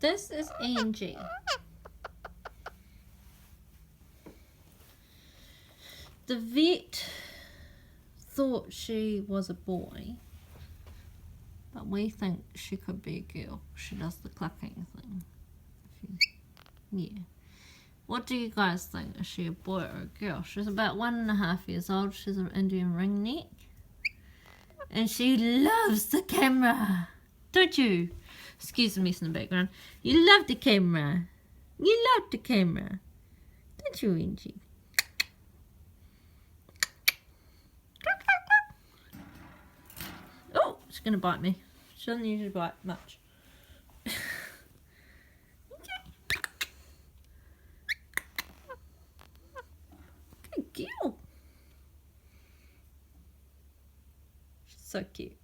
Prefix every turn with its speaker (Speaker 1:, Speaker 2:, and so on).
Speaker 1: This is Angie. The vet thought she was a boy, but we think she could be a girl. She does the clucking thing. Yeah. What do you guys think? Is she a boy or a girl? She's about 1.5 years old. She's an Indian ringneck. And she loves the camera. Don't you? Excuse the mess in the background. You love the camera. You love the camera. Don't you, Angie? Oh, she's going to bite me. She doesn't usually bite much. Good girl. She's so cute.